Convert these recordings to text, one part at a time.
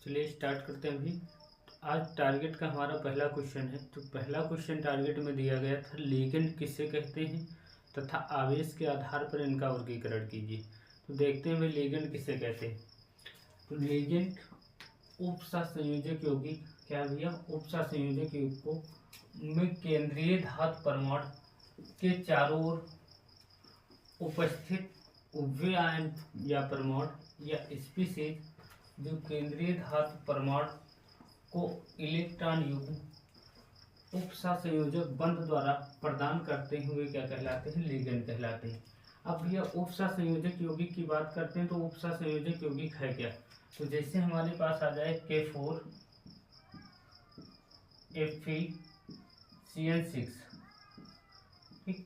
चलिए स्टार्ट करते हैं। अभी आज टारगेट का हमारा पहला क्वेश्चन है। तो पहला क्वेश्चन टारगेट में दिया गया था, लिगेंड किसे कहते हैं तथा आवेश के आधार पर इनका वर्गीकरण कीजिए। तो देखते हैं भाई लिगेंड किसे कहते हैं। तो लिगेंड उपसंयोजक यौगिक, क्या भैया, उपसंयोजक यौगिकों में केंद्रीय धातु परमाणु के चारों ओर उपस्थित उभय आयन या परमाणु या स्पीशीज जो केंद्रीय धातु परमाणु को इलेक्ट्रॉन युग्म उपसंयोजक बंध द्वारा प्रदान करते हुए क्या कहलाते हैं, लिगेंड कहलाते हैं। अब यह उपसंयोजक यौगिक की बात करते हैं तो उपसंयोजक यौगिक है क्या। तो जैसे हमारे पास आ जाए K4FeCN6, ठीक,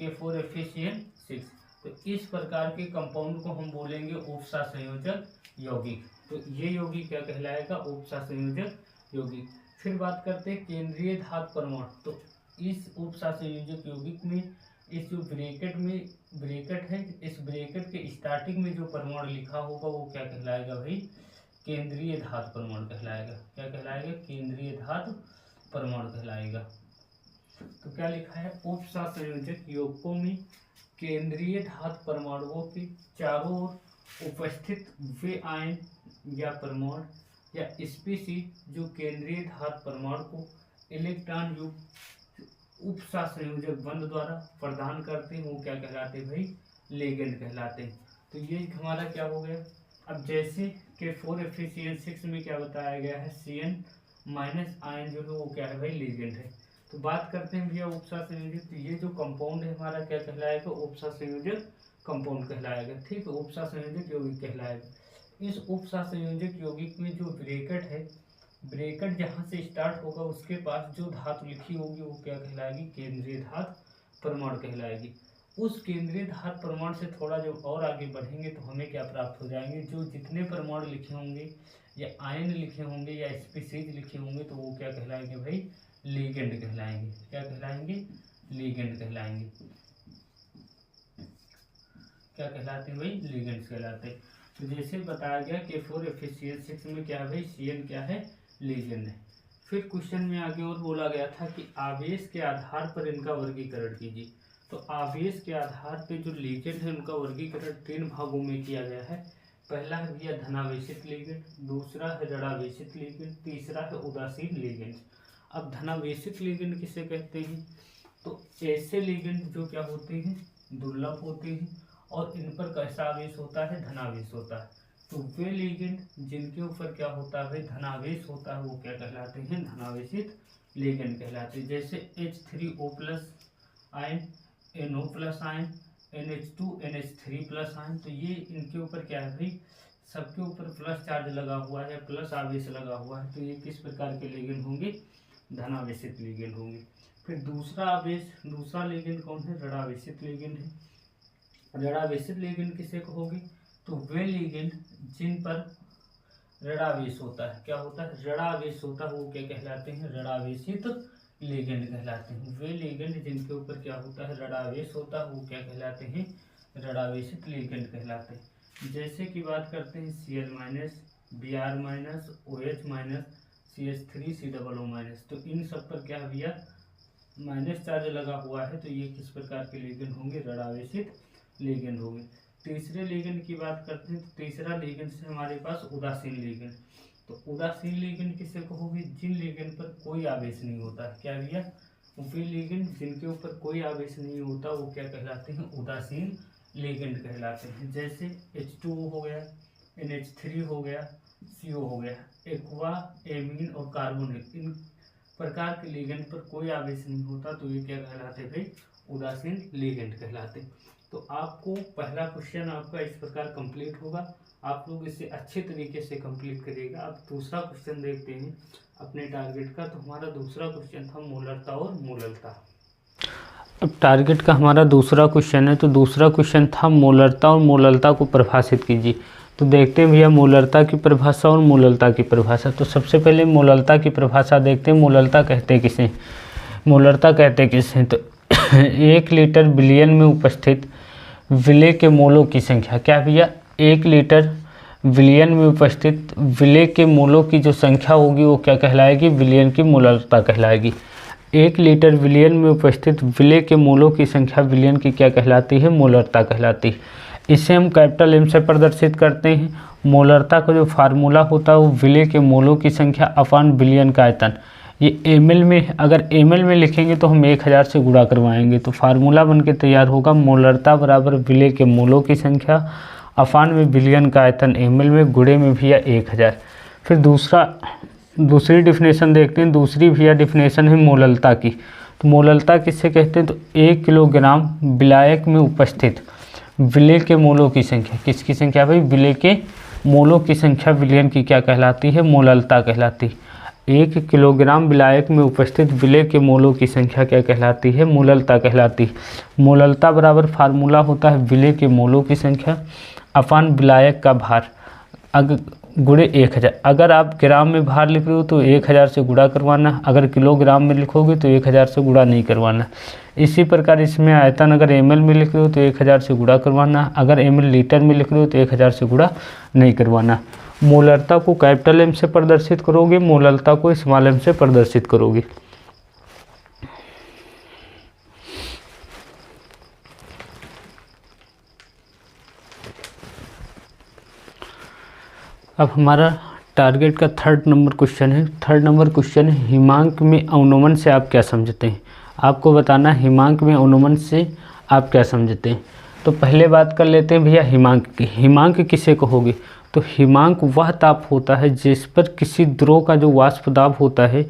K4FeCN6, तो इस प्रकार के कंपाउंड को हम बोलेंगे उपसंयोजक यौगिक। तो ये यौगिक क्या कहलाएगा, उपसंयोजक यौगिक। फिर बात करते हैं केंद्रीय धातु परमाणु। तो इस उपसंयोजक यौगिक में इस जो ब्रैकेट है, इस ब्रैकेट के स्टार्टिंग में जो परमाणु लिखा होगा वो क्या कहलाएगा भाई, केंद्रीय धातु परमाणु कहलाएगा। क्या कहलाएगा, केंद्रीय धातु परमाणु कहलाएगा। तो क्या लिखा है, उपसंयोजक यौगिकों में केंद्रीय धातु परमाणुओं के चारों ओर उपस्थित वे आयन या परमाणु या स्पीशीज जो केंद्रीय धातु परमाणु को इलेक्ट्रॉन युक्त उपसंयोजक बंध द्वारा प्रदान करते हैं वो क्या कहलाते हैं भाई, लिगेंड कहलाते हैं। तो ये हमारा क्या हो गया। अब जैसे K4FeCN6 में क्या बताया गया है, Cn- आयन जो है वो क्या है भाई, लिगेंड है। तो बात करते हैं भैया उपसंयोजक। तो ये जो कंपाउंड है हमारा क्या कहलाएगा, उपसंयोजक कंपाउंड कहलाएगा, ठीक है, उपसंयोजक यौगिक कहलाएगा। इस उपसंयोजक यौगिक में जो ब्रैकेट है, ब्रैकेट जहाँ से स्टार्ट होगा उसके पास जो धातु लिखी होगी वो क्या कहलाएगी, केंद्रीय धातु परमाणु कहलाएगी। उस केंद्रीय धातु परमाणु से थोड़ा जब और आगे बढ़ेंगे तो हमें क्या प्राप्त हो जाएंगे, जो जितने परमाणु लिखे होंगे या आयन लिखे होंगे या स्पीशीज लिखे होंगे तो वो क्या कहलाएंगे भाई, लिगेंड कहलाएंगे। क्या कहलाएंगे, लिगेंड कहलाएंगे। क्या कहलाते हैं भाई, लिगेंड कहलाते हैं। तो जैसे बताया गया K4FeCN6 में क्या है भाई, Cn क्या है, लिगेंड है। फिर क्वेश्चन में आगे और बोला गया था कि आवेश के आधार पर इनका वर्गीकरण कीजिए। तो आवेश के आधार पर जो लिगेंड है उनका वर्गीकरण 3 भागों में किया गया है। पहला है भैया धनावेशित लिगेंड, दूसरा है ऋणावेशित लिगेंड, तीसरा है उदासीन लिगेंड। अब धनावेशित लिगेंड किसे कहते हैं, तो ऐसे लिगेंड जो क्या होते हैं, दुर्लभ होते हैं और इन पर कैसा आवेश होता है, धनावेश होता है। तो वे लिगेंड जिनके ऊपर क्या होता है, धनावेश होता है, वो क्या कहलाते हैं, धनावेशित लिगेंड कहलाते हैं। जैसे H3O+ ion, NO+ ion, NH2 NH3+ ion. तो ये इनके ऊपर क्या है भाई, सबके ऊपर प्लस चार्ज लगा हुआ है, प्लस आवेश लगा हुआ है। तो ये किस प्रकार के लिगेंड होंगे, धनावेशित लिगेंड होंगे। फिर दूसरा लिगेंड कौन है, ऋणावेशित लिगेंड है। ऋणावेशित लिगेंड किसे कहोगे, तो वे लिगेंड जिन पर ऋणावेश होता है, क्या होता है, ऋणावेश होता है, वो क्या कहलाते हैं, ऋणावेशित लिगेंड कहलाते हैं। वे लिगेंड जिनके ऊपर क्या होता है, ऋणावेश होता है, वो क्या कहलाते हैं, ऋणावेशित लिगेंड कहलाते हैं। जैसे कि बात करते हैं Cl-, Br-, OH-, CH3COO-। तो इन सब पर क्या भैया, माइनस चार्ज लगा हुआ है। तो ये किस प्रकार के लिगेंड होंगे, ऋणावेशित लिगेंड होंगे। तीसरे लिगेंड की बात करते हैं तो तीसरा लिगेंड से हमारे पास उदासीन लिगेंड। तो उदासीन लिगेंड किसे कहोगे, जिन लिगेंड पर कोई आवेश नहीं होता। क्या भैया, वे लिगेंड जिनके ऊपर कोई आवेश नहीं होता वो क्या कहलाते हैं, उदासीन लिगेंड कहलाते हैं। जैसे H2O हो गया, NH3 हो गया, CO हो गया, एक्वा, एमीन और कार्बोनेट, इन प्रकार के लिगेंड पर कोई आवेश नहीं होता तो ये क्या कहलाते हैं भाई, उदासीन लिगेंड कहलाते। तो आपको पहला क्वेश्चन आपका इस प्रकार कंप्लीट होगा। आप लोग इसे अच्छे तरीके से कंप्लीट करिएगा। अब दूसरा क्वेश्चन देखते हैं अपने टारगेट का। तो हमारा दूसरा क्वेश्चन था मोलरता और मोललता। अब टारगेट का हमारा दूसरा क्वेश्चन है। तो दूसरा क्वेश्चन था मोलरता और मोललता को परिभाषित कीजिए। तो देखते हैं भैया मोलरता की परिभाषा और मोललता की परिभाषा। तो सबसे पहले मोललता की परिभाषा देखते हैं। मोललता कहते किसे, मोलरता कहते किसे, तो 1 लीटर बिलियन में उपस्थित विलेय के मोलों की संख्या। क्या भैया, 1 लीटर विलयन में उपस्थित विलेय के मोलों की जो संख्या होगी वो क्या कहलाएगी, विलयन की मोलरता कहलाएगी। 1 लीटर विलयन में उपस्थित विलेय के मोलों की संख्या विलयन की क्या कहलाती है, मोलरता कहलाती है। इसे हम कैपिटल एम से प्रदर्शित करते हैं। मोलरता का जो फार्मूला होता है वो विलेय के मोलों की संख्या अपान विलयन का आयतन। ये ml में, अगर ml में लिखेंगे तो हम 1000 से गुणा करवाएंगे, तो फार्मूला बन के तैयार होगा मोलरता बराबर विलेय के मोलों की संख्या अपान में विलयन का आयतन ml में, गुणे में भैया 1000। फिर दूसरी डिफिनेशन देखते हैं। दूसरी भैया डिफिनेशन है मोललता की। तो मोललता किससे कहते हैं, तो 1 किलोग्राम विलायक में उपस्थित विलेय के मोलों की संख्या, किसकी संख्या भाई, विलेय के मोलों की संख्या विलयन की क्या कहलाती है, मोललता कहलाती है। 1 किलोग्राम विलायक में उपस्थित विलेय के मोलों की संख्या क्या कहलाती है, मोललता कहलाती है। मोललता बराबर फार्मूला होता है विलेय के मोलों की संख्या अपान विलायक का भार गुणे 1000। अगर आप ग्राम में भार लिख रहे हो तो 1000 से गुणा करवाना, अगर किलोग्राम में लिखोगे तो 1000 से गुणा नहीं करवाना। इसी प्रकार इसमें आयतन अगर ml में लिख रहे हो तो 1000 से गुणा करवाना, अगर ml लीटर में लिख रहे हो तो 1000 से गुणा नहीं करवाना। मोलरता को कैपिटल एम से प्रदर्शित करोगे, मोललता को स्मॉल एम से प्रदर्शित करोगे। अब हमारा टारगेट का 3rd नंबर क्वेश्चन है। 3rd नंबर क्वेश्चन है हिमांक में अवनमन से आप क्या समझते हैं। आपको बताना हिमांक में अवनमन से आप क्या समझते हैं। तो पहले बात कर लेते हैं भैया हिमांक की। हिमांक किसे कहोगे, तो हिमांक वह ताप होता है जिस पर किसी द्रव का जो वाष्प दाब होता है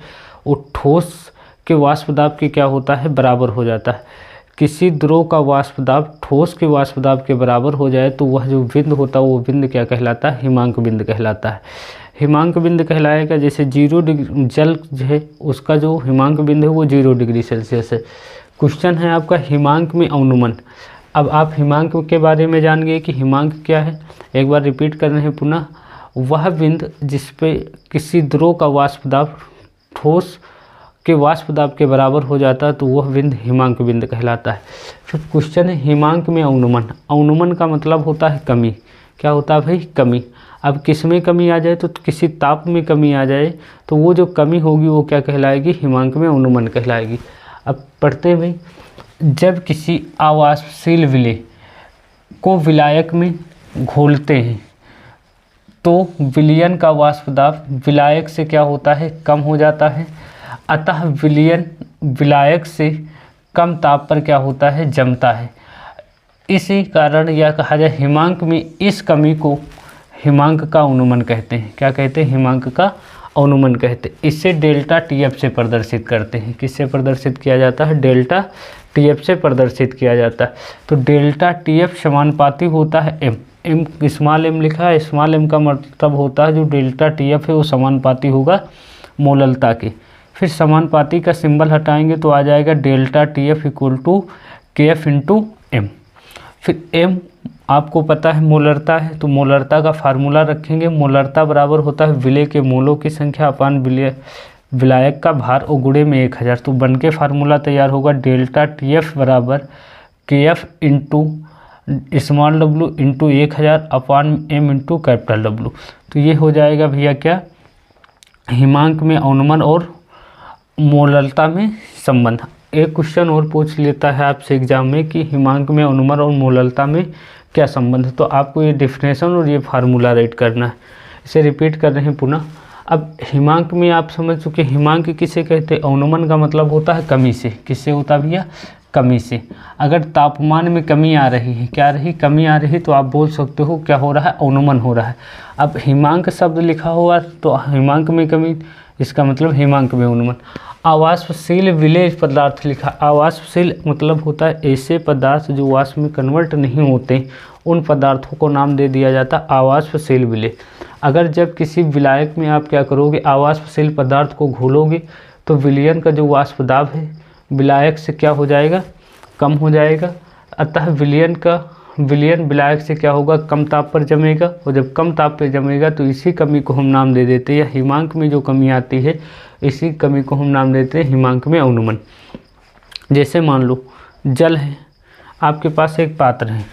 वो ठोस के वाष्प दाब के क्या होता है, बराबर हो जाता है। किसी द्रव का वाष्प दाब ठोस के वाष्प दाब के बराबर हो जाए तो वह जो बिंद होता है वो बिंद क्या कहलाता है, हिमांक बिंद कहलाता है। हिमांक बिंद कहलाएगा जैसे 0 डिग्री जल जो है उसका जो हिमांक बिंद है वो 0 डिग्री सेल्सियस है। क्वेश्चन है आपका हिमांक में अवनमन। अब आप हिमांक के बारे में जान गए कि हिमांक क्या है, एक बार रिपीट कर रहे हैं पुनः। वह बिंद जिस पे किसी द्रव का वाष्प दाब ठोस के वाष्प दाब के बराबर हो जाता है तो वह बिंद हिमांक बिंद कहलाता है। फिर क्वेश्चन है हिमांक में अवनमन। अवनमन का मतलब होता है कमी। क्या होता है भाई, कमी। अब किस में कमी आ जाए, तो किसी ताप में कमी आ जाए तो वो जो कमी होगी वो क्या कहलाएगी, हिमांक में अवनमन कहलाएगी। अब पढ़ते हैं भाई, जब किसी अवाष्पशील विलेय को विलायक में घोलते हैं तो विलयन का वाष्प दाब विलायक से क्या होता है, कम हो जाता है। अतः विलयन विलायक से कम ताप पर क्या होता है, जमता है। इसी कारण यह कहा जाए हिमांक में इस कमी को हिमांक का अवनमन कहते हैं। क्या कहते हैं, हिमांक का अवनमन कहते हैं। इसे डेल्टा टीएफ से प्रदर्शित करते हैं। किससे प्रदर्शित किया जाता है, डेल्टा टीएफ से प्रदर्शित किया जाता है। तो डेल्टा टीएफ समानुपाती होता है एम। एम स्मॉल एम लिखा है, स्मॉल एम का मतलब होता है जो डेल्टा टीएफ है वो समानुपाती होगा मोललता के। फिर समानुपाती का सिंबल हटाएंगे तो आ जाएगा डेल्टा टीएफ इक्वल टू के एफ इंटू एम। फिर एम आपको पता है मोलरता है, तो मोलरता का फार्मूला रखेंगे। मोलरता बराबर होता है विलेय के मोलों की संख्या अपान विलायक का भार और गुणे में 1000। तो बन के फार्मूला तैयार होगा डेल्टा टीएफ बराबर के F into small W into 1000 अपान एम इंटू कैपिटल डब्लू। तो ये हो जाएगा भैया क्या, हिमांक में अवनमन और मोललता में संबंध। एक क्वेश्चन और पूछ लेता है आपसे एग्जाम में कि हिमांक में अवनमन और मोललता में क्या संबंध है, तो आपको ये डेफिनेशन और ये फार्मूला राइट करना है। इसे रिपीट कर रहे हैं पुनः। अब हिमांक में आप समझ चुके, हिमांक किसे कहते हैं, अवनमन का मतलब होता है कमी से। किससे होता है भैया, कमी से। अगर तापमान में कमी आ रही है, क्या रही, कमी आ रही, तो आप बोल सकते हो क्या हो रहा है, अवनमन हो रहा है। अब हिमांक शब्द लिखा हुआ तो हिमांक में कमी, इसका मतलब हिमांक में अवनमन। अवाष्पशील विलेय पदार्थ लिखा। अवाष्पशील मतलब होता है ऐसे पदार्थ जो वाष्प में कन्वर्ट नहीं होते, उन पदार्थों को नाम दे दिया जाता है अवाष्पशील विलेय। अगर जब किसी विलायक में आप क्या करोगे, अवाष्पशील पदार्थ को घोलोगे तो विलयन का जो वाष्प दाब है विलायक से क्या हो जाएगा, कम हो जाएगा। अतः विलयन विलायक से क्या होगा, कम ताप पर जमेगा, और जब कम ताप पर जमेगा तो इसी कमी को हम नाम दे देते हैं, या हिमांक में जो कमी आती है इसी कमी को हम नाम देते हैं हिमांक में अवनमन। जैसे मान लो जल है, आपके पास एक पात्र है,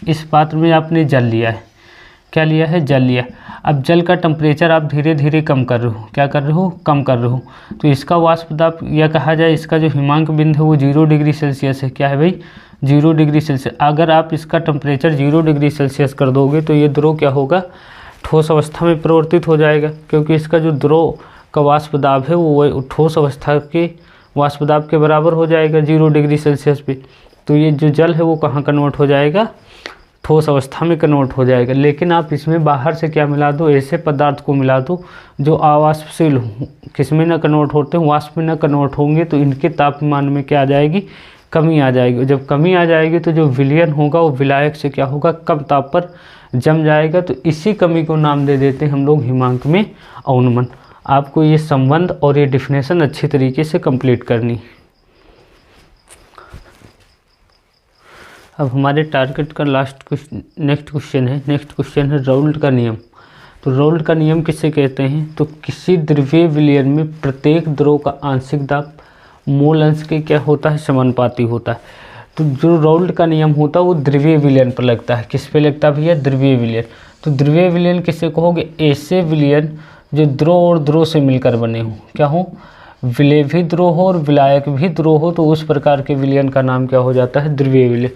इस पात्र में आपने जल लिया है, क्या लिया है, जल लिया। अब जल का टेम्परेचर आप धीरे धीरे कम कर रहे हो, क्या कर रहे हो, कम कर रहे हो। तो इसका वाष्प दाब या कहा जाए इसका जो हिमांक बिंदु है वो 0 डिग्री सेल्सियस है। क्या है भाई, 0 डिग्री सेल्सियस। अगर आप इसका टेम्परेचर 0 डिग्री सेल्सियस कर दोगे तो ये द्रव क्या होगा, ठोस अवस्था में परिवर्तित हो जाएगा, क्योंकि इसका जो द्रव का वाष्प दाब है वो ठोस अवस्था के वाष्प दाब के बराबर हो जाएगा 0 डिग्री सेल्सियस पे। तो ये जो जल है वो कहाँ कन्वर्ट हो जाएगा, ठोस अवस्था में कन्वर्ट हो जाएगा। लेकिन आप इसमें बाहर से क्या मिला दो, ऐसे पदार्थ को मिला दो जो अवाष्पशील हो, किस में न कन्वर्ट होते हैं, वाष्प में न कन्वर्ट होंगे, तो इनके तापमान में क्या आ जाएगी, कमी आ जाएगी। जब कमी आ जाएगी तो जो विलयन होगा वो विलायक से क्या होगा, कम ताप पर जम जाएगा। तो इसी कमी को नाम दे देते हैं हम लोग हिमांक में अवनमन। आपको ये संबंध और ये डिफिनेशन अच्छी तरीके से कंप्लीट करनी। अब हमारे टारगेट का नेक्स्ट क्वेश्चन है राउल्ट का नियम। तो राउल्ट का नियम किससे कहते हैं, तो किसी द्रव्यीय विलयन में प्रत्येक द्रव का आंशिक दाब मोल अंश के क्या होता है, समानुपाती होता है। तो जो राउल्ट का नियम होता है वो द्रव्यीय विलयन पर लगता है। किस पे लगता है भैया, द्रव्यीय विलयन। तो द्रव्यीय विलयन किससे कहोगे, ऐसे विलयन जो द्रव और द्रव से मिलकर बने हो, क्या हो, विलेय भी द्रव हो और विलायक भी द्रव हो, तो उस प्रकार के विलयन का नाम क्या हो जाता है, द्रव्यीय विलयन।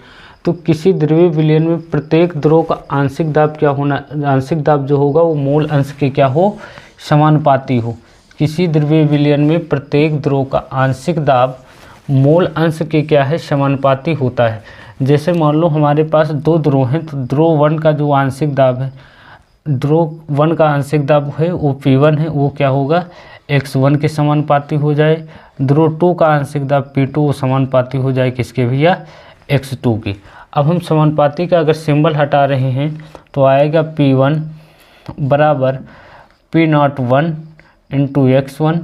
तो किसी द्रव्यीय विलयन में प्रत्येक द्रव का आंशिक दाब क्या होना, आंशिक दाब जो होगा वो मोल अंश के क्या हो, समानुपाती हो। किसी द्रव्यीय विलयन में प्रत्येक द्रव का आंशिक दाब मोल अंश के क्या है, समानुपाती होता है। जैसे मान लो हमारे पास दो द्रव हैं, तो द्रव 1 का जो आंशिक दाब है, द्रव 1 का आंशिक दाब है वो P1 है, वो क्या होगा, x1 के समानुपाती हो जाए। द्रव 2 का आंशिक दाब P2 वो समानुपाती हो जाए किसके भैया, x2 की। अब हम समानुपाती का अगर सिंबल हटा रहे हैं तो आएगा P1 बराबर P01 इंटू x1,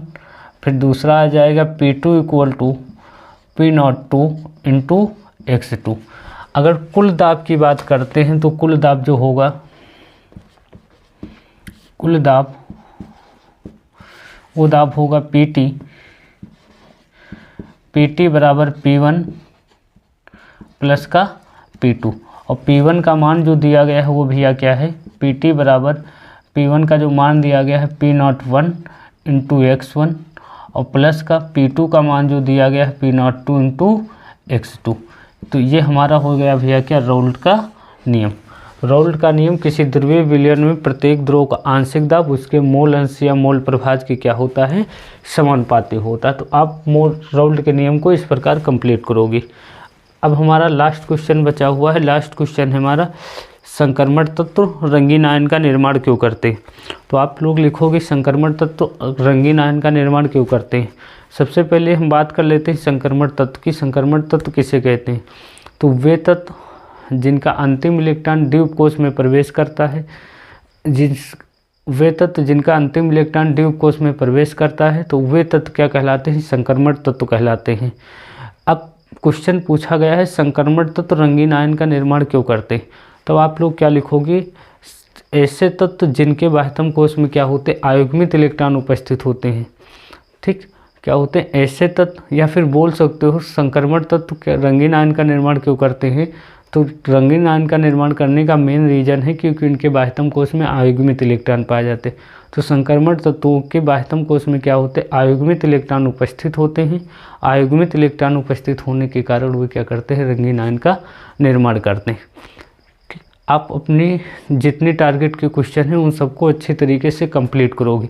फिर दूसरा आ जाएगा P2 equal to P02 into x2। अगर कुल दाब की बात करते हैं तो कुल दाब जो होगा, कुल दाब वो दाब होगा PT बराबर P1 प्लस का P2, और P1 का मान जो दिया गया है वो भैया क्या है, PT बराबर P1 का जो मान दिया गया है P01 इंटू x1, और प्लस का P2 का मान जो दिया गया है P02 इंटू x2। तो ये हमारा हो गया भैया क्या, राउल्ट का नियम। राउल्ट का नियम किसी द्रव्यीय विलयन में प्रत्येक द्रव का आंशिक दाब उसके मोल अंश या मोल प्रभाज के क्या होता है, समानुपाती होता है। तो आप राउल्ट के नियम को इस प्रकार कंप्लीट करोगे। अब हमारा लास्ट क्वेश्चन बचा हुआ है। लास्ट क्वेश्चन है हमारा, संक्रमण तत्व रंगीन आयन का निर्माण क्यों करते हैं। तो आप लोग लिखोगे संक्रमण तत्व रंगीन आयन का निर्माण क्यों करते हैं। सबसे पहले हम बात कर लेते हैं संक्रमण तत्व की। संक्रमण तत्व किसे कहते हैं, तो वे तत्व जिनका अंतिम इलेक्ट्रॉन द्वीप में प्रवेश करता है, वे तत्व जिनका अंतिम इलेक्ट्रॉन द्वीप कोश में प्रवेश करता है, तो वे तत्व क्या कहलाते हैं, संक्रमण तत्व कहलाते हैं। अब क्वेश्चन पूछा गया है संक्रमण तत्व रंगीन आयन का निर्माण क्यों करते हैं, तो आप लोग क्या लिखोगे, ऐसे तत्व जिनके बाह्यतम कोश में क्या होते हैं, आयुग्मित इलेक्ट्रॉन उपस्थित होते हैं। ठीक, क्या होते हैं ऐसे तत्व, या फिर बोल सकते हो संक्रमण तत्व रंगीन आयन का निर्माण क्यों करते हैं। तो रंगीन आयन का निर्माण करने का मेन रीजन है क्योंकि उनके बाह्यतम कोश में आयुग्मित इलेक्ट्रॉन पाए जाते हैं। तो संक्रमण तत्वों के बाह्यतम कोश में क्या होते हैं, आयुग्मित इलेक्ट्रॉन उपस्थित होते हैं। आयुग्मित इलेक्ट्रॉन उपस्थित होने के कारण वे क्या करते हैं, रंगीन आयन का निर्माण करते हैं। आप अपनी जितने टारगेट के क्वेश्चन हैं उन सबको अच्छे तरीके से कंप्लीट करोगे।